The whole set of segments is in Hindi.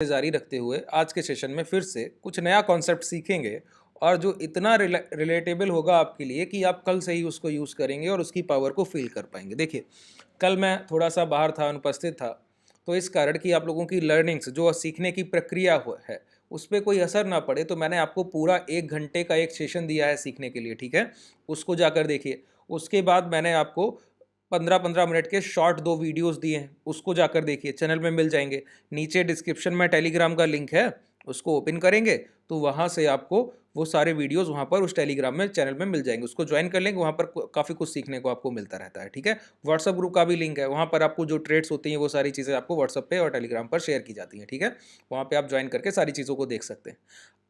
जारी रखते हुए आज के सेशन में फिर से कुछ नया कॉन्सेप्ट सीखेंगे और जो इतना रिलेटेबल होगा आपके लिए कि आप कल से ही उसको यूज़ करेंगे और उसकी पावर को फील कर पाएंगे। देखिए, कल मैं थोड़ा सा बाहर था, अनुपस्थित था, तो इस कारण कि आप लोगों की लर्निंग्स जो सीखने की प्रक्रिया है उस पर कोई असर ना पड़े, तो मैंने आपको पूरा 1 घंटे का एक सेशन दिया है सीखने के लिए। ठीक है, उसको जाकर देखिए। उसके बाद मैंने आपको 15-15 मिनट के शॉर्ट 2 वीडियोस दिए हैं, उसको जाकर देखिए, चैनल में मिल जाएंगे। नीचे डिस्क्रिप्शन में टेलीग्राम का लिंक है, उसको ओपन करेंगे तो वहाँ से आपको वो सारे वीडियोस वहाँ पर उस टेलीग्राम में चैनल में मिल जाएंगे। उसको ज्वाइन कर लेंगे, वहाँ पर काफ़ी कुछ सीखने को आपको मिलता रहता है। ठीक है, व्हाट्सअप ग्रुप का भी लिंक है, वहाँ पर आपको जो ट्रेड्स होती हैं वो सारी चीज़ें आपको व्हाट्सअप पे और टेलीग्राम पर शेयर की जाती हैं। ठीक है, वहाँ पर आप ज्वाइन करके सारी चीज़ों को देख सकते हैं।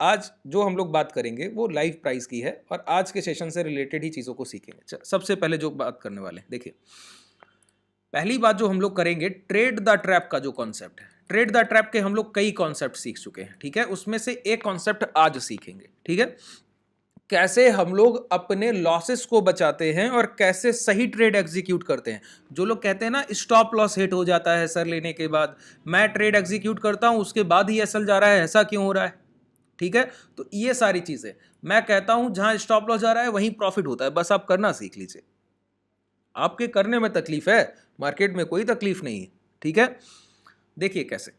आज जो हम लोग बात करेंगे वो लाइव प्राइस की है और आज के सेशन से रिलेटेड ही चीज़ों को सीखेंगे। सबसे पहले जो बात करने वाले हैं, देखिए, पहली बात जो हम लोग करेंगे, ट्रेड द ट्रैप का जो कॉन्सेप्ट है। ट्रेड द ट्रैप के हम लोग कई कॉन्सेप्ट सीख चुके हैं, ठीक है, उसमें से एक कॉन्सेप्ट आज सीखेंगे। ठीक है, कैसे हम लोग अपने लॉसेस को बचाते हैं और कैसे सही ट्रेड एग्जीक्यूट करते हैं। जो लोग कहते हैं ना स्टॉप लॉस हिट हो जाता है सर लेने के बाद, मैं ट्रेड एग्जीक्यूट करता हूं उसके बाद ही एसएल जा रहा है, ऐसा क्यों हो रहा है। ठीक है, तो ये सारी चीजें मैं कहता हूं, जहां स्टॉप लॉस जा रहा है वहीं प्रॉफिट होता है, बस आप करना सीख लीजिए। आपके करने में तकलीफ है, मार्केट में कोई तकलीफ नहीं है। ठीक है, देखिए कैसे,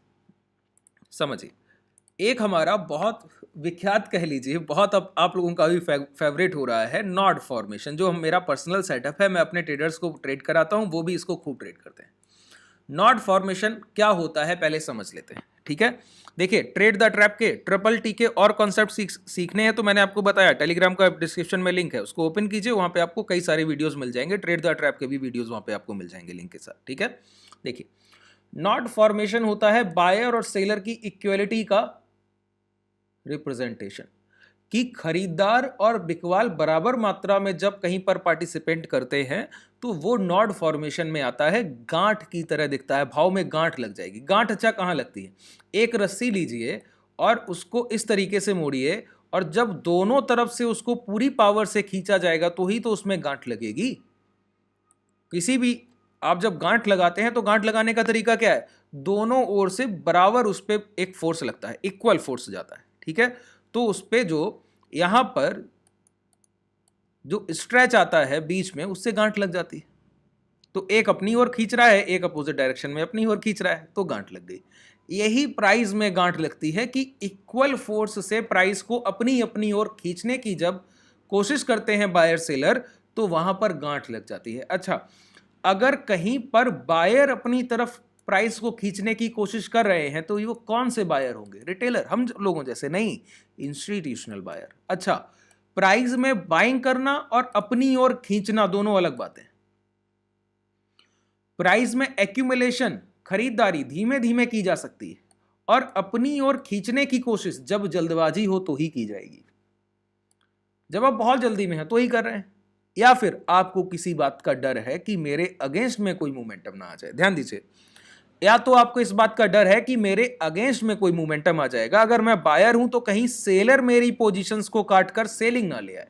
समझिए। एक हमारा बहुत विख्यात कह लीजिए, बहुत अब आप लोगों का भी फेवरेट हो रहा है, नॉड फॉर्मेशन, जो मेरा पर्सनल सेटअप है, मैं अपने ट्रेडर्स को ट्रेड कराता हूं, वो भी इसको खूब ट्रेड करते हैं। नॉड फॉर्मेशन क्या होता है पहले समझ लेते हैं। ठीक है, देखिए, ट्रेड द ट्रैप के ट्रिपल टी के और कॉन्सेप्ट सीखने हैं तो मैंने आपको बताया, टेलीग्राम का डिस्क्रिप्शन में लिंक है, उसको ओपन कीजिए, वहां पे आपको कई सारे वीडियोस मिल जाएंगे, ट्रेड द ट्रैप के भी वीडियोस वहां पे आपको मिल जाएंगे लिंक के साथ। ठीक है, देखिए, नॉट फॉर्मेशन होता है बायर और सेलर की इक्वलिटी का रिप्रेजेंटेशन, कि खरीदार और बिकवाल बराबर मात्रा में जब कहीं पर पार्टिसिपेंट करते हैं तो वो नॉड फॉर्मेशन में आता है, गांठ की तरह दिखता है, भाव में गांठ लग जाएगी। गांठ अच्छा कहां लगती है, एक रस्सी लीजिए और उसको इस तरीके से मोड़िए, और जब दोनों तरफ से उसको पूरी पावर से खींचा जाएगा तो ही तो उसमें गांठ लगेगी। किसी भी आप जब गांठ लगाते हैं तो गांठ लगाने का तरीका क्या है, दोनों ओर से बराबर उस पर एक फोर्स लगता है, इक्वल फोर्स जाता है। ठीक है, तो उस पे जो यहां पर जो स्ट्रेच आता है बीच में, उससे गांठ लग जाती है। तो एक अपनी ओर खींच रहा है, एक अपोजिट डायरेक्शन में अपनी ओर खींच रहा है, तो गांठ लग गई। यही प्राइस में गांठ लगती है कि इक्वल फोर्स से प्राइस को अपनी अपनी ओर खींचने की जब कोशिश करते हैं बायर सेलर, तो वहां पर गांठ लग जाती है। अच्छा, अगर कहीं पर बायर अपनी तरफ प्राइस को खींचने की कोशिश कर रहे हैं तो वो कौन से बायर होंगे, रिटेलर, हम लोगों जैसे नहीं, इंस्टीट्यूशनल बायर। अच्छा, प्राइस में बाइंग करना और अपनी ओर खींचना दोनों अलग बातें। प्राइस में एक्यूमुलेशन, खरीदारी धीमे धीमे की जा सकती है, और अपनी ओर खींचने की कोशिश जब जल्दबाजी हो तो ही की जाएगी। जब आप बहुत जल्दी में हैं तो ही कर रहे हैं, या फिर आपको किसी बात का डर है कि मेरे अगेंस्ट में कोई मोमेंटम ना आ जाए। ध्यान दीजिए, या तो आपको इस बात का डर है कि मेरे अगेंस्ट में कोई मोमेंटम आ जाएगा, अगर मैं बायर हूं तो कहीं सेलर मेरी पोजीशंस को काटकर सेलिंग ना ले आए,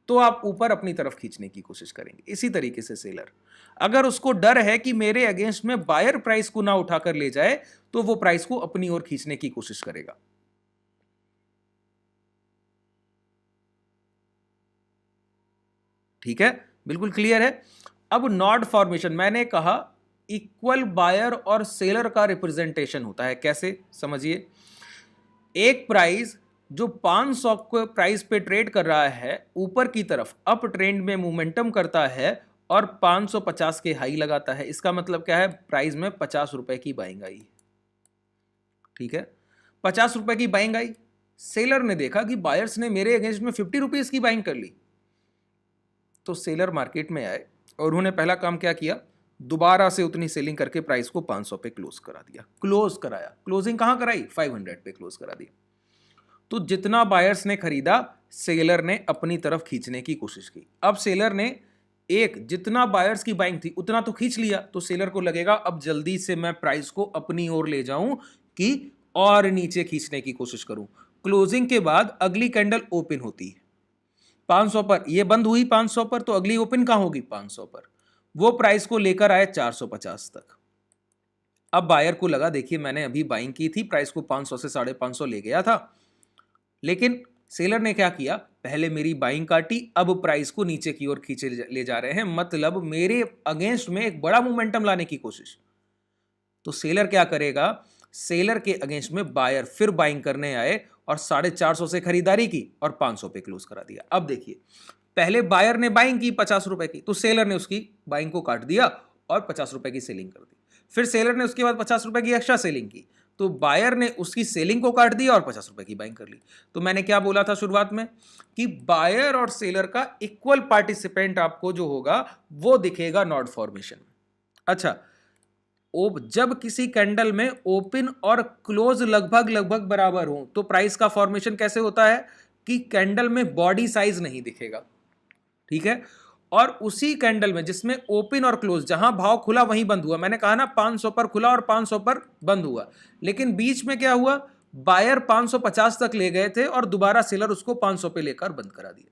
तो आप ऊपर अपनी तरफ खींचने की कोशिश करेंगे। इसी तरीके से सेलर, अगर उसको डर है कि मेरे अगेंस्ट में बायर प्राइस को ना उठाकर ले जाए, तो वो प्राइस को अपनी ओर खींचने की कोशिश करेगा। ठीक है, बिल्कुल क्लियर है। अब नॉड फॉर्मेशन, मैंने कहा इक्वल बायर और सेलर का रिप्रेजेंटेशन होता है। कैसे, समझिए। एक प्राइस जो 500 के प्राइस पे ट्रेड कर रहा है, ऊपर की तरफ अप ट्रेंड में मोमेंटम करता है और 550 के हाई लगाता है, इसका मतलब क्या है, प्राइस में 50 रुपए की बाइंग आई। ठीक है, 50 रुपए की बाइंग आई, सेलर ने देखा कि बायर्स ने मेरे अगेंस्ट में 50 रुपीज की बाइंग कर ली, तो सेलर मार्केट में आए और उन्होंने पहला काम क्या किया, दोबारा से उतनी सेलिंग करके प्राइस को 500 पे क्लोज करा दिया। क्लोज कराया, क्लोजिंग कहां कराई, 500 पे क्लोज करा दिया। तो जितना बायर्स ने खरीदा, सेलर ने अपनी तरफ खींचने की कोशिश की। अब सेलर ने जितना बायर्स की बाइंग थी उतना तो खींच लिया, तो सेलर को लगेगा अब जल्दी से मैं प्राइस को अपनी ओर ले जाऊं कि और नीचे खींचने की कोशिश करूं। क्लोजिंग के बाद अगली कैंडल ओपन होती है 500 पर, ये बंद हुई 500 पर, तो अगली ओपन कहां होगी, 500 पर। वो प्राइस को लेकर आए 450 तक। अब बायर को लगा देखिए मैंने अभी बाइंग की थी, प्राइस को 500 से 550 ले गया था, लेकिन सेलर ने क्या किया, पहले मेरी बाइंग काटी, अब प्राइस को नीचे की ओर खींचे ले जा रहे हैं, मतलब मेरे अगेंस्ट में एक बड़ा मोमेंटम लाने की कोशिश। तो सेलर क्या करेगा, सेलर के अगेंस्ट में बायर फिर बाइंग करने आए और 450 से खरीदारी की और 500 पे क्लोज करा दिया। अब देखिए पहले बायर ने बाइंग की 50 रुपए की, तो सेलर ने उसकी बाइंग को काट दिया और 50 रुपए की सेलिंग कर दी। फिर सेलर ने उसके बाद 50 रुपए की एक्स्ट्रा सेलिंग की, तो बायर ने उसकी सेलिंग को काट दिया और 50 रुपए की बाइंग कर ली। तो मैंने क्या बोला था शुरुआत में कि बायर और सेलर का इक्वल पार्टिसिपेंट आपको जो होगा वो दिखेगा नॉट फॉर्मेशन में। अच्छा, जब किसी कैंडल में ओपन और क्लोज लगभग बराबर हो तो प्राइस का फॉर्मेशन कैसे होता है कि कैंडल में बॉडी साइज नहीं दिखेगा, ठीक है। और उसी कैंडल में जिसमें ओपन और क्लोज, जहां भाव खुला वहीं बंद हुआ, मैंने कहा ना 500 पर खुला और 500 पर बंद हुआ, लेकिन बीच में क्या हुआ, बायर 550 तक ले गए थे और दोबारा सेलर उसको 500 पे लेकर बंद करा दिया।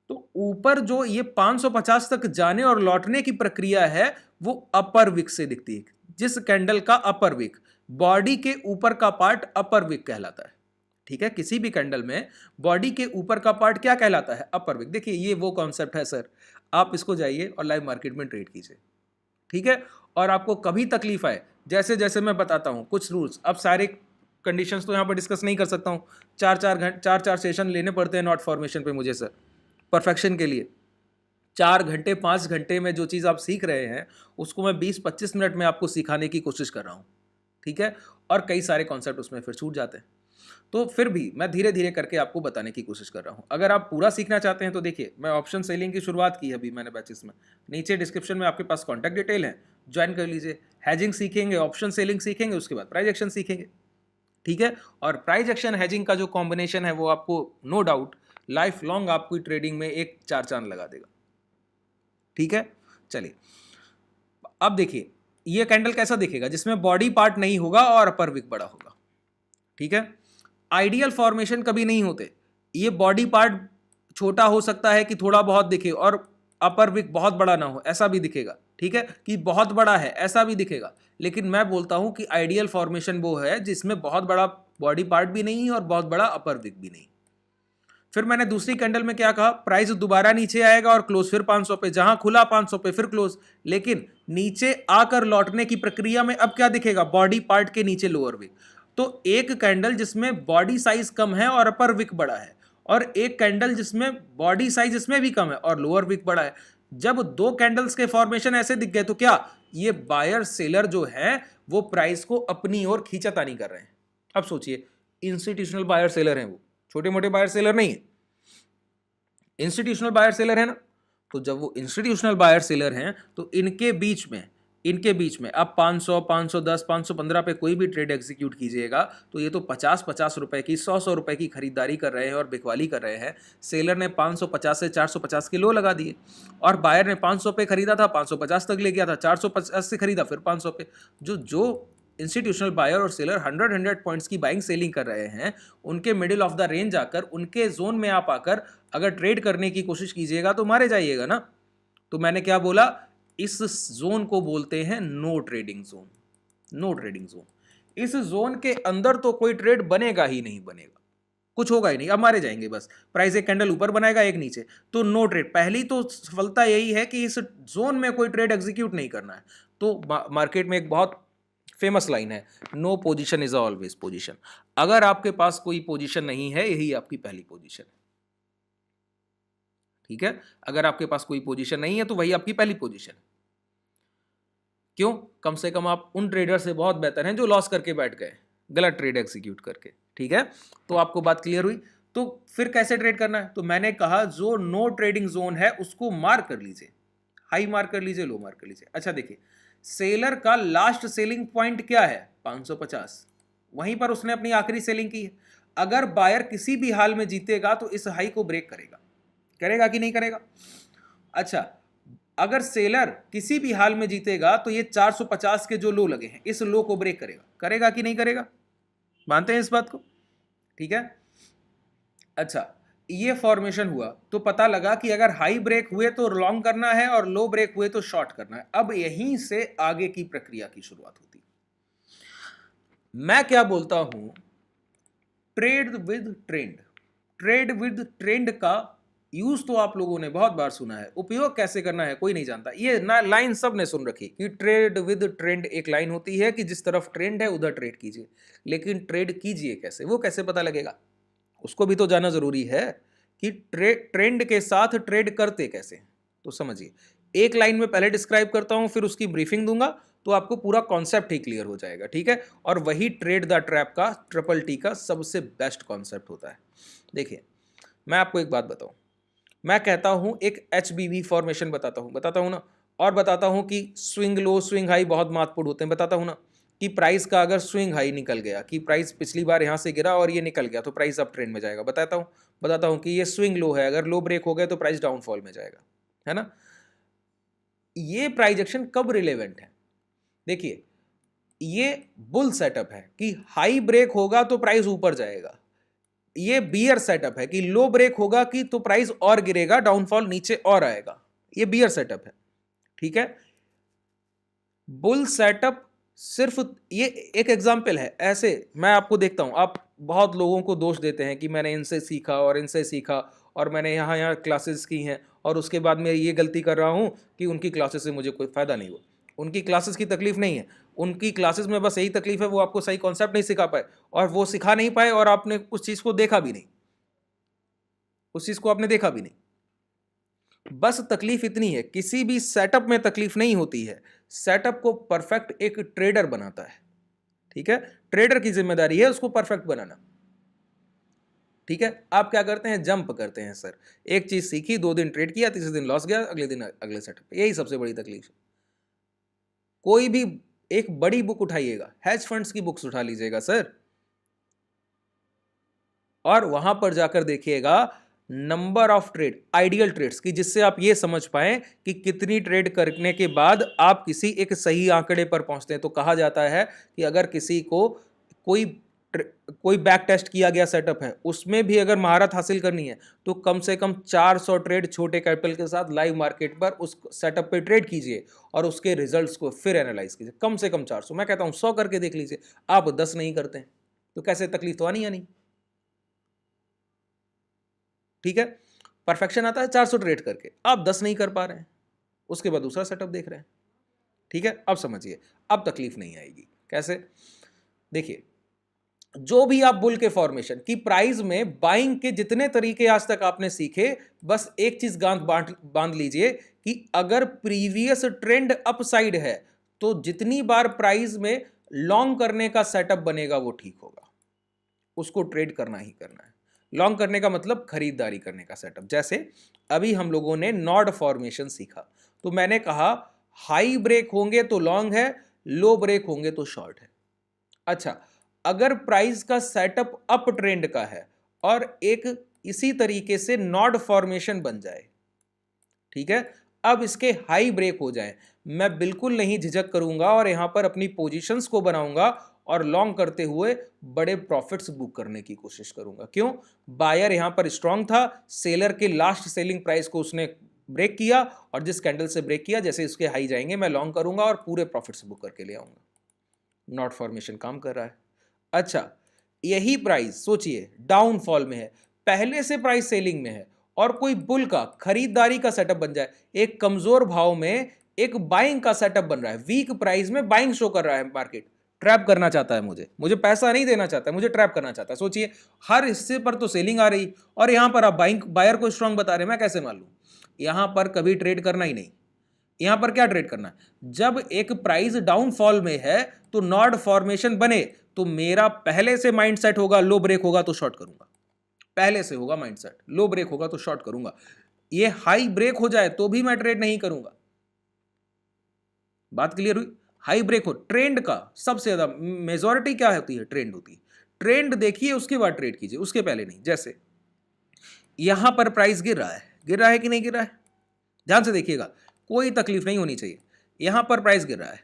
तो ऊपर जो ये 550 तक जाने और लौटने की प्रक्रिया है वो अपर विक से दिखती है। जिस कैंडल का अपर विक, बॉडी के ऊपर का पार्ट अपर विक कहलाता है, ठीक है। किसी भी कैंडल में बॉडी के ऊपर का पार्ट क्या कहलाता है, अपर विक। देखिए ये वो कॉन्सेप्ट है सर, आप इसको जाइए और लाइव मार्केट में ट्रेड कीजिए, ठीक है। और आपको कभी तकलीफ आए, जैसे जैसे मैं बताता हूं कुछ रूल्स, अब सारे कंडीशंस तो यहां पर डिस्कस नहीं कर सकता हूं, 4 सेशन लेने पड़ते हैं नॉट फॉर्मेशन पे मुझे सर, परफेक्शन के लिए। 4 घंटे 5 घंटे में जो चीज़ आप सीख रहे हैं उसको मैं 20-25 मिनट में आपको सिखाने की कोशिश कर रहा हूँ, ठीक है। और कई सारे कॉन्सेप्ट उसमें फिर छूट जाते हैं, तो फिर भी मैं धीरे धीरे करके आपको बताने की कोशिश कर रहा हूँ। अगर आप पूरा सीखना चाहते हैं तो देखिए मैं ऑप्शन सेलिंग की शुरुआत की अभी मैंने बैचेस में, नीचे डिस्क्रिप्शन में आपके पास कॉन्टैक्ट डिटेल है, ज्वाइन कर लीजिए। हैजिंग सीखेंगे, ऑप्शन सेलिंग सीखेंगे, उसके बाद प्राइस एक्शन सीखेंगे, ठीक है। और प्राइस एक्शन हैजिंग का जो कॉम्बिनेशन है वो आपको नो डाउट लाइफ लॉन्ग आपको ट्रेडिंग में एक 4 चांद लगा देगा, ठीक है। चलिए अब देखिए ये कैंडल कैसा दिखेगा, जिसमें बॉडी पार्ट नहीं होगा और अपर विक बड़ा होगा, ठीक है। आइडियल फॉर्मेशन कभी नहीं होते, ये बॉडी पार्ट छोटा हो सकता है कि थोड़ा बहुत दिखे और अपर विक बहुत बड़ा ना हो, ऐसा भी दिखेगा, ठीक है, कि बहुत बड़ा है ऐसा भी दिखेगा। लेकिन मैं बोलता हूं कि आइडियल फॉर्मेशन वो है जिसमें बहुत बड़ा बॉडी पार्ट भी नहीं और बहुत बड़ा अपर विक भी नहीं। फिर मैंने दूसरी कैंडल में क्या कहा, प्राइस दोबारा नीचे आएगा और क्लोज फिर 500 पे, जहां खुला 500 पे फिर क्लोज, लेकिन नीचे आकर लौटने की प्रक्रिया में अब क्या दिखेगा, बॉडी पार्ट के नीचे लोअर विक। तो एक कैंडल जिसमें बॉडी साइज कम है और अपर विक बड़ा है, और एक कैंडल जिसमें बॉडी साइज इसमें भी कम है और लोअर विक बड़ा है, जब दो कैंडल्स के फॉर्मेशन ऐसे दिख गए तो क्या ये बायर सेलर जो है वो प्राइस को अपनी ओर खींचातानी कर रहे हैं। अब सोचिए इंस्टीट्यूशनल बायर सेलर हैं, वो छोटे मोटे बायर सेलर नहीं है, इंस्टीट्यूशनल बायर सेलर है ना। तो जब वो इंस्टीट्यूशनल बायर सेलर हैं तो इनके बीच में अब 500, 510, 515 पे कोई भी ट्रेड एग्जीक्यूट कीजिएगा तो ये तो 50-50 रुपए की, 100-100 रुपए की खरीदारी कर रहे हैं और बिकवाली कर रहे हैं। सेलर ने 550 से 450 के लो लगा दिए और बायर ने 500 पे खरीदा था, 550 तक ले गया था, 450 से खरीदा फिर 500 पे। जो इंस्टीट्यूशनल बायर और सेलर 100 पॉइंट्स की बाइंग सेलिंग कर रहे हैं, उनके मिडिल ऑफ द रेंज आकर, उनके जोन में आप आकर अगर ट्रेड करने की कोशिश कीजिएगा तो मारे जाइएगा ना। तो मैंने क्या बोला, इस जोन को बोलते हैं no trading zone, no trading zone. इस जोन के अंदर तो कोई ट्रेड बनेगा ही नहीं, बनेगा कुछ होगा ही नहीं, अब मारे जाएंगे बस। प्राइस एक कैंडल ऊपर बनाएगा एक नीचे, तो नो ट्रेड। पहली तो सफलता यही है कि इस जोन में कोई ट्रेड एग्जीक्यूट नहीं करना है। तो मार्केट में एक बहुत फेमस लाइन है, no position is always position. अगर आपके पास कोई पोजीशन नहीं है, यही आपकी पहली पोजीशन है, ठीक है। अगर आपके पास कोई पोजीशन नहीं है तो वही आपकी पहली पोजीशन है। क्यों? कम से कम आप उन ट्रेडर से बहुत बेहतर हैं जो लॉस करके बैठ गए, गलत ट्रेड एग्जीक्यूट करके, ठीक है। तो आपको बात क्लियर हुई। तो फिर कैसे ट्रेड करना है, तो मैंने कहा जो नो ट्रेडिंग जोन है उसको मार्क कर लीजिए, हाई मार्क कर लीजिए, लो मार्क कर लीजिए। अच्छा देखिए, सेलर का लास्ट सेलिंग पॉइंट क्या है, 550, वहीं पर उसने अपनी आखिरी सेलिंग की है। अगर बायर किसी भी हाल में जीतेगा तो इस हाई को ब्रेक करेगा कि नहीं करेगा। अच्छा, अगर सेलर किसी भी हाल में जीतेगा तो ये 450 के जो लो लगे हैं इस लो को ब्रेक करेगा कि नहीं करेगा, मानते हैं इस बात को, ठीक है। अच्छा, ये फॉर्मेशन हुआ तो पता लगा कि अगर हाई ब्रेक हुए तो लॉन्ग करना है और लो ब्रेक हुए तो शॉर्ट करना है। अब यहीं से आगे की प्रक्रिया की शुरुआत होती है। मैं क्या बोलता हूं, trade with trend. Trade with trend का यूज तो आप लोगों ने बहुत बार सुना है, उपयोग कैसे करना है कोई नहीं जानता। ये ना लाइन सब ने सुन रखी कि ट्रेड विद ट्रेंड एक लाइन होती है कि जिस तरफ ट्रेंड है उधर ट्रेड कीजिए, लेकिन ट्रेड कीजिए कैसे, वो कैसे पता लगेगा, उसको भी तो जानना जरूरी है कि ट्रेंड के साथ ट्रेड करते कैसे। तो समझिए, एक लाइन में पहले डिस्क्राइब करता हूं, फिर उसकी ब्रीफिंग दूंगा, तो आपको पूरा कॉन्सेप्ट ही क्लियर हो जाएगा, ठीक है। और वही ट्रेड द ट्रैप का, ट्रिपल टी का सबसे बेस्ट कॉन्सेप्ट होता है। देखिए, मैं आपको एक बात बताऊं, मैं कहता हूं एक HBB फॉर्मेशन बताता हूं ना, और बताता हूं कि स्विंग लो स्विंग हाई बहुत महत्वपूर्ण होते हैं, बताता हूं ना कि प्राइस का अगर स्विंग हाई निकल गया, कि प्राइस पिछली बार यहां से गिरा और ये निकल गया, तो प्राइस अप ट्रेंड में जाएगा, बताता हूं कि ये स्विंग लो है, अगर लो ब्रेक हो गए तो प्राइस डाउनफॉल में जाएगा, है ना। ये प्राइस एक्शन कब रिलेवेंट है, देखिए, ये बुल सेटअप है कि हाई ब्रेक होगा तो प्राइस ऊपर जाएगा, ये बियर सेटअप है कि लो ब्रेक होगा कि तो प्राइस और गिरेगा, डाउनफॉल नीचे और आएगा, ये बियर सेटअप है, ठीक है। बुल सेटअप सिर्फ ये एक एग्जांपल है, ऐसे मैं आपको देखता हूं, आप बहुत लोगों को दोष देते हैं कि मैंने इनसे सीखा और इनसे सीखा और मैंने यहाँ यहाँ क्लासेस की हैं और उसके बाद मैं ये गलती कर रहा हूँ कि उनकी क्लासेस से मुझे कोई फ़ायदा नहीं हुआ। उनकी क्लासेस की तकलीफ नहीं है, उनकी क्लासेस में बस यही तकलीफ है, वो आपको सही कॉन्सेप्ट नहीं सिखा पाए, और वो सिखा नहीं पाए और आपने उस चीज़ को देखा भी नहीं, उस चीज़ को आपने देखा भी नहीं। बस तकलीफ इतनी है, किसी भी सेटअप में तकलीफ नहीं होती है, सेटअप को परफेक्ट एक ट्रेडर बनाता है, ठीक है। ट्रेडर की जिम्मेदारी है उसको परफेक्ट बनाना, ठीक है। आप क्या करते हैं, जंप करते हैं सर, एक चीज सीखी, 2 दिन ट्रेड किया, तीसरे दिन लॉस गया, अगले दिन अगले सेटअप, यही सबसे बड़ी तकलीफ है। कोई भी एक बड़ी बुक उठाइएगा, हेज फंड्स की बुक्स उठा लीजिएगा सर, और वहां पर जाकर देखिएगा number of trade, ideal trades की, जिससे आप ये समझ पाए कि कितनी ट्रेड करने के बाद आप किसी एक सही आंकड़े पर पहुंचते हैं। तो कहा जाता है कि अगर किसी को कोई कोई बैक टेस्ट किया गया सेटअप है, उसमें भी अगर महारत हासिल करनी है तो कम से कम 400 ट्रेड छोटे कैपिटल के साथ लाइव मार्केट पर उस सेटअप पे ट्रेड कीजिए और उसके रिजल्ट्स को फिर एनालाइज कीजिए, कम से कम 400, मैं कहता हूं 100 करके देख लीजिए। आप 10 नहीं करते हैं तो कैसे, तकलीफ तो आनी आनी, ठीक है। परफेक्शन आता है 400 ट्रेड करके, आप 10 नहीं कर पा रहे हैं, उसके बाद दूसरा सेटअप देख रहे हैं, ठीक है। अब समझिए, अब तकलीफ नहीं आएगी, कैसे, देखिए, जो भी आप बुल के फॉर्मेशन की प्राइस में बाइंग के जितने तरीके आज तक आपने सीखे, बस एक चीज गांठ बांध लीजिए कि अगर प्रीवियस ट्रेंड अपसाइड है तो जितनी बार प्राइस में लॉन्ग करने का सेटअप बनेगा वो ठीक होगा, उसको ट्रेड करना ही करना है। लॉन्ग करने का मतलब खरीदारी करने का सेटअप। जैसे अभी हम लोगों ने नॉड फॉर्मेशन सीखा, तो मैंने कहा हाई ब्रेक होंगे तो लॉन्ग है, लो ब्रेक होंगे तो शॉर्ट है। अच्छा, अगर प्राइस का सेटअप अप ट्रेंड का है और एक इसी तरीके से नॉड फॉर्मेशन बन जाए, ठीक है, अब इसके हाई ब्रेक हो जाए, मैं बिल्कुल नहीं झिझक करूंगा और यहां पर अपनी पोजीशंस को बनाऊंगा और लॉन्ग करते हुए बड़े प्रॉफिट्स बुक करने की कोशिश करूंगा। क्यों, बायर यहां पर स्ट्रांग था, सेलर के लास्ट सेलिंग प्राइस को उसने ब्रेक किया और जिस कैंडल से ब्रेक किया, जैसे इसके हाई जाएंगे मैं लॉन्ग करूंगा और पूरे प्रॉफिट्स बुक करके ले आऊंगा। नॉट फॉर्मेशन काम कर रहा है। अच्छा, यही प्राइस सोचिए डाउनफॉल में है, पहले से प्राइस सेलिंग में है और कोई बुल का खरीदारी का सेटअप बन जाए, एक कमजोर भाव में एक बाइंग का सेटअप बन रहा है, वीक प्राइस में बाइंग शो कर रहा है, मार्केट ट्रैप करना चाहता है, मुझे पैसा नहीं देना चाहता है, मुझे ट्रैप करना चाहता है। सोचिए, हर हिस्से पर तो सेलिंग आ रही और यहां पर आप बायर को स्ट्रांग बता रहे हैं, मैं कैसे मान लूं। यहां पर कभी ट्रेड करना ही नहीं, यहां पर क्या ट्रेड करना है, जब एक प्राइस डाउनफॉल में है तो नॉड फॉर्मेशन बने तो मेरा पहले से माइंडसेट होगा लो ब्रेक होगा तो शॉर्ट करूंगा, पहले से होगा माइंडसेट, लो ब्रेक होगा तो शॉर्ट करूंगा। ये हाई ब्रेक हो जाए तो भी मैं ट्रेड नहीं करूंगा। बात क्लियर हुई, हाई ब्रेक हो, ट्रेंड का सबसे ज्यादा मेजॉरिटी क्या होती है, ट्रेंड होती है, ट्रेंड देखिए उसके बाद ट्रेड कीजिए, उसके पहले नहीं। जैसे यहां पर प्राइस गिर रहा है कि नहीं गिर रहा है, ध्यान से देखिएगा, कोई तकलीफ नहीं होनी चाहिए। यहां पर प्राइस गिर रहा है,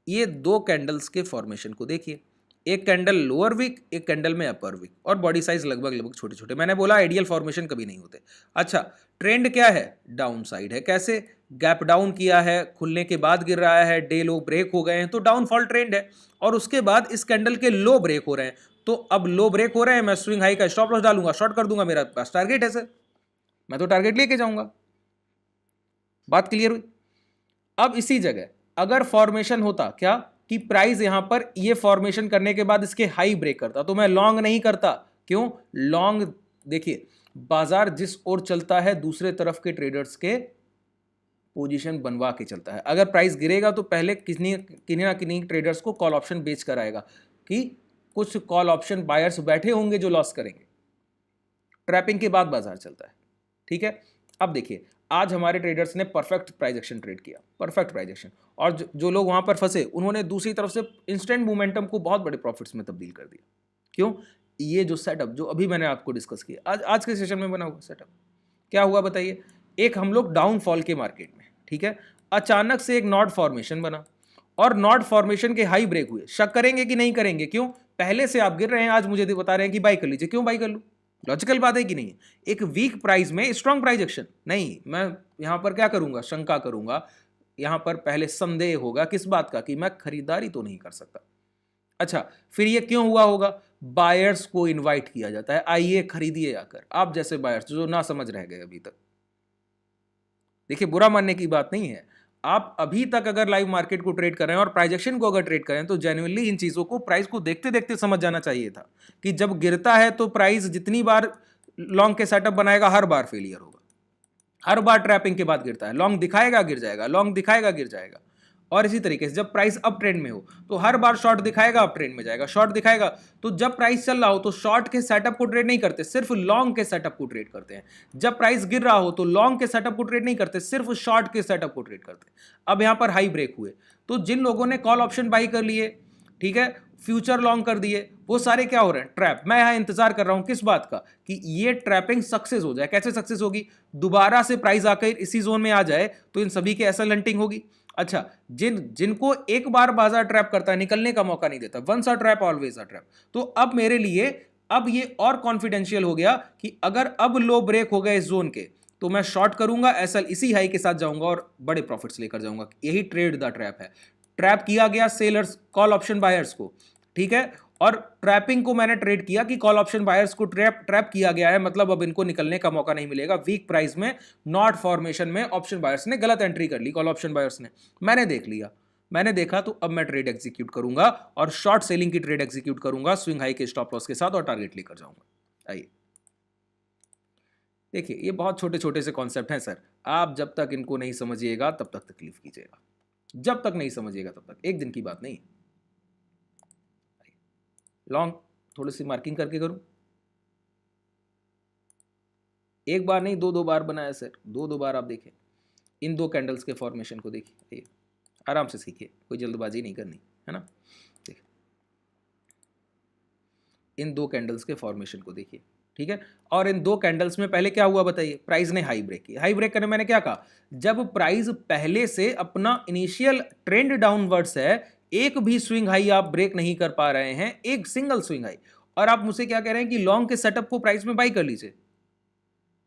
ये 2 कैंडल्स के फॉर्मेशन को देखिए, एक कैंडल लोअर वीक, एक कैंडल में अपर वीक, और बॉडी साइज लगभग छोटे छोटे। मैंने बोला आइडियल फॉर्मेशन कभी नहीं होते। अच्छा, ट्रेंड क्या है, डाउन साइड है, कैसे, गैप डाउन किया है, खुलने के बाद गिर रहा है, डे लो ब्रेक हो गए हैं, तो डाउनफॉल ट्रेंड है। और उसके बाद इस कैंडल के लो ब्रेक हो रहे हैं, तो अब लो ब्रेक हो रहे हैं, मैं स्विंग हाई का स्टॉप लॉस डालूंगा, शॉर्ट कर दूंगा, मेरा पास टारगेट है सर, मैं तो टारगेट लेके जाऊंगा। बात क्लियर हुई? अब इसी जगह अगर फॉर्मेशन होता क्या कि प्राइस यहां पर ये फॉर्मेशन करने के बाद इसके हाई ब्रेक करता, तो मैं लॉन्ग नहीं करता। क्यों लॉन्ग? देखिए, बाजार जिस ओर चलता है दूसरे तरफ के ट्रेडर्स के पोजीशन बनवा के चलता है। अगर प्राइस गिरेगा तो पहले किन्हीं ना किन्हीं ट्रेडर्स को कॉल ऑप्शन बेच कर आएगा कि कुछ कॉल ऑप्शन बायर्स बैठे होंगे जो लॉस करेंगे। ट्रैपिंग के बाद बाजार चलता है। ठीक है, अब देखिए, आज हमारे ट्रेडर्स ने परफेक्ट प्राइस एक्शन ट्रेड किया, परफेक्ट प्राइस एक्शन, और जो लोग वहां पर फंसे उन्होंने दूसरी तरफ से इंस्टेंट मोमेंटम को बहुत बड़े प्रॉफिट्स में तब्दील कर दिया। क्यों? ये जो सेटअप जो अभी मैंने आपको डिस्कस किया आज के सेशन में बना हुआ सेटअप क्या हुआ बताइए? एक हम लोग डाउनफॉल के मार्केट में, ठीक है, अचानक से एक नॉट फॉर्मेशन बना और नॉट फॉर्मेशन के हाई ब्रेक हुए। शक करेंगे कि नहीं करेंगे? क्यों? पहले से आप गिर रहे हैं, आज मुझे बता रहे हैं कि बाई कर लीजिए। क्यों बाई कर लूं? लॉजिकल बात है कि नहीं? एक वीक प्राइस में स्ट्रॉन्ग प्राइस एक्शन नहीं, मैं यहां पर क्या करूंगा? शंका करूंगा। यहां पर पहले संदेह होगा किस बात का कि मैं खरीदारी तो नहीं कर सकता। अच्छा, फिर ये क्यों हुआ होगा? बायर्स को इनवाइट किया जाता है, आइए खरीदिए आकर। आप जैसे बायर्स जो ना समझ रह गए अभी तक, देखिए बुरा मानने की बात नहीं है, आप अभी तक अगर लाइव मार्केट को ट्रेड कर रहे हैं और प्राइस एक्शन को अगर ट्रेड करें तो जेन्युइनली इन चीजों को प्राइस को देखते देखते समझ जाना चाहिए था कि जब गिरता है तो प्राइस जितनी बार लॉन्ग के सेटअप बनाएगा हर बार फेलियर होगा, हर बार ट्रैपिंग के बाद गिरता है, लॉन्ग दिखाएगा गिर जाएगा, लॉन्ग दिखाएगा गिर जाएगा। और इसी तरीके से जब प्राइस अप ट्रेंड में हो तो हर बार शॉर्ट दिखाएगा अप ट्रेंड में जाएगा, शॉर्ट दिखाएगा। तो जब प्राइस चल रहा हो तो शॉर्ट के सेटअप को ट्रेड नहीं करते, सिर्फ लॉन्ग के सेटअप को ट्रेड करते हैं। जब प्राइस गिर रहा हो तो लॉन्ग के सेटअप को ट्रेड नहीं करते, सिर्फ शॉर्ट के सेटअप को ट्रेड करते हैं। अब यहां पर हाई ब्रेक हुए तो जिन लोगों ने कॉल ऑप्शन बाई कर लिए, ठीक है, फ्यूचर लॉन्ग कर दिए, वो सारे क्या हो रहे हैं? ट्रैप। मैं यहां इंतजार कर रहा हूं किस बात का कि ये ट्रैपिंग सक्सेस हो जाए। कैसे सक्सेस होगी? दोबारा से प्राइस आकर इसी जोन में आ जाए तो इन सभी के एसएल हंटिंग होगी। अच्छा, जिनको एक बार बाजार ट्रैप करता है, निकलने का मौका नहीं देता, once a trap always a trap, तो अब मेरे लिए अब ये और कॉन्फिडेंशियल हो गया कि अगर अब लो ब्रेक हो गए इस जोन के तो मैं शॉर्ट करूंगा, एसएल इसी हाई के साथ जाऊंगा और बड़े प्रॉफिट्स लेकर जाऊंगा। यही ट्रेड द ट्रैप है। ट्रैप किया गया सेलर्स कॉल ऑप्शन बायर्स को, ठीक है, और ट्रैपिंग को मैंने ट्रेड किया कि कॉल ऑप्शन बायर्स को ट्रैप किया गया है, मतलब अब इनको निकलने का मौका नहीं मिलेगा। वीक प्राइस में नॉट फॉर्मेशन में ऑप्शन बायर्स ने गलत एंट्री कर ली, कॉल ऑप्शन बायर्स ने। मैंने देख लिया, मैंने देखा, तो अब मैं ट्रेड एग्जीक्यूट करूंगा और शॉर्ट सेलिंग की ट्रेड एग्जीक्यूट करूंगा स्विंग हाई के स्टॉप लॉस के साथ और टारगेट लेकर जाऊंगा। आइए देखिए, ये बहुत छोटे छोटे से कॉन्सेप्ट हैं सर, आप जब तक इनको नहीं समझिएगा तब तक तकलीफ कीजिएगा, जब तक नहीं समझिएगा तब तक। एक दिन की बात नहीं। लॉन्ग थोड़ी सी मार्किंग करके करूं, एक बार नहीं दो बार बनाया सर, दो बार। आप देखें इन दो कैंडल्स के फॉर्मेशन को, देखिए आराम से सीखिए, कोई जल्दबाजी नहीं करनी है ना। देखिए इन दो कैंडल्स के फॉर्मेशन को देखिए, ठीक है, और इन दो कैंडल्स में पहले क्या हुआ बताइए? प्राइस ने हाई ब्रेक किया। हाई ब्रेक करने मैंने क्या कहा? जब प्राइस पहले से अपना इनिशियल ट्रेंड डाउनवर्ड्स है, एक भी स्विंग हाई आप ब्रेक नहीं कर पा रहे हैं, एक सिंगल स्विंग हाई, और आप मुझसे क्या कह रहे हैं कि लॉन्ग के सेटअप को प्राइस में बाई कर लीजिए।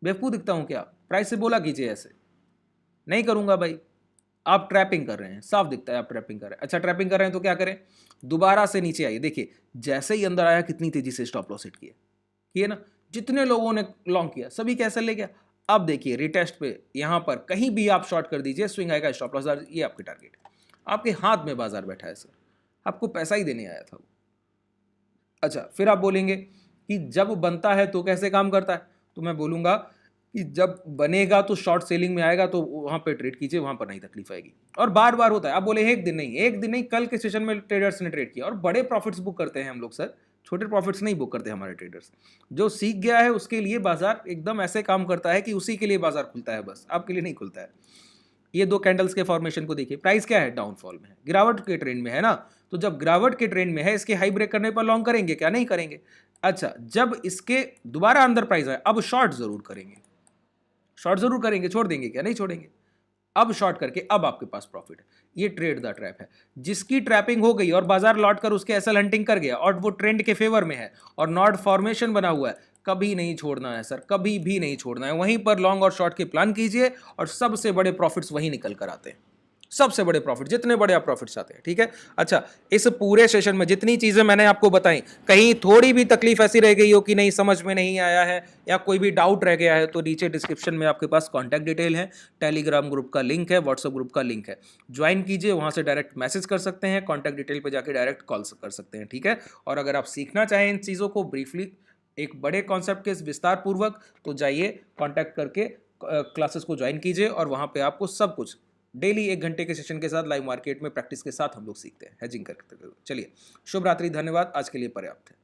बेवकूफ दिखता हूं क्या? प्राइस से बोला कीजिए ऐसे। नहीं करूंगा भाई, आप ट्रैपिंग कर रहे हैं, साफ दिखता है आप ट्रैपिंग कर रहे हैं। अच्छा, ट्रैपिंग कर रहे हैं तो क्या करें? दोबारा से नीचे आइए, देखिए जैसे ही अंदर आया कितनी तेजी से स्टॉप लॉस हिट किए ना, जितने लोगों ने लॉन्ग किया सभी कैसे ले गया। अब देखिए रिटेस्ट पे यहां पर कहीं भी आप शॉर्ट कर दीजिए, स्विंग आएगा, स्टॉप लॉस, ये आपके टारगेट है, आपके हाथ में बाजार बैठा है सर, आपको पैसा ही देने आया था वो। अच्छा, फिर आप बोलेंगे कि जब बनता है तो कैसे काम करता है, तो मैं बोलूंगा कि जब बनेगा तो शॉर्ट सेलिंग में आएगा तो वहां पे ट्रेड कीजिए, वहां पर नहीं तकलीफ आएगी। और बार बार होता है। आप बोले एक दिन नहीं, एक दिन नहीं, कल के सेशन में ट्रेडर्स ने ट्रेड किया और बड़े प्रॉफिट्स बुक करते हैं हम लोग सर, छोटे प्रॉफिट्स नहीं बुक करते हमारे ट्रेडर्स। जो सीख गया है उसके लिए बाजार एकदम ऐसे काम करता है कि उसी के लिए बाजार खुलता है, बस आपके लिए नहीं खुलता है। ये दो कैंडल्स के फॉर्मेशन को देखिए, प्राइस क्या है? डाउनफॉल में है, गिरावट के ट्रेंड में है ना। तो जब गिरावट के ट्रेंड में है, इसके हाई ब्रेक करने पर लॉन्ग करेंगे क्या? नहीं करेंगे। अच्छा, जब इसके दोबारा अंदर प्राइस आए, अब शॉर्ट जरूर करेंगे, शॉर्ट जरूर करेंगे, छोड़ देंगे क्या? नहीं छोड़ेंगे। अब शॉर्ट करके अब आपके पास प्रॉफिट है। ये ट्रेड द ट्रैप है। जिसकी ट्रैपिंग हो गई और बाजार लौट कर उसके एसएल हंटिंग कर गया और वो ट्रेंड के फेवर में है और नॉट फॉर्मेशन बना हुआ है, कभी नहीं छोड़ना है सर, कभी भी नहीं छोड़ना है। वहीं पर लॉन्ग और शॉर्ट के प्लान कीजिए और सबसे बड़े प्रॉफिट्स वहीं निकल कर आते हैं, सबसे बड़े प्रॉफिट, जितने बड़े आप प्रॉफिट्स आते हैं। ठीक है। अच्छा, इस पूरे सेशन में जितनी चीजें मैंने आपको बताई, कहीं थोड़ी भी तकलीफ ऐसी रह गई हो कि नहीं समझ में नहीं आया है या कोई भी डाउट रह गया है, तो नीचे डिस्क्रिप्शन में आपके पास कॉन्टैक्ट डिटेल है, टेलीग्राम ग्रुप का लिंक है, व्हाट्सएप ग्रुप का लिंक है, ज्वाइन कीजिए। वहां से डायरेक्ट मैसेज कर सकते हैं, कॉन्टैक्ट डिटेल पर जाकर डायरेक्ट कॉल कर सकते हैं। ठीक है। और अगर आप सीखना चाहें इन चीज़ों को ब्रीफली, एक बड़े कॉन्सेप्ट के विस्तार पूर्वक, तो जाइए कॉन्टैक्ट करके क्लासेस को ज्वाइन कीजिए और वहां पे आपको सब कुछ डेली 1 घंटे के सेशन के साथ लाइव मार्केट में प्रैक्टिस के साथ हम लोग सीखते हैं, हेजिंग करते हुए। चलिए, शुभ रात्रि, धन्यवाद, आज के लिए पर्याप्त है।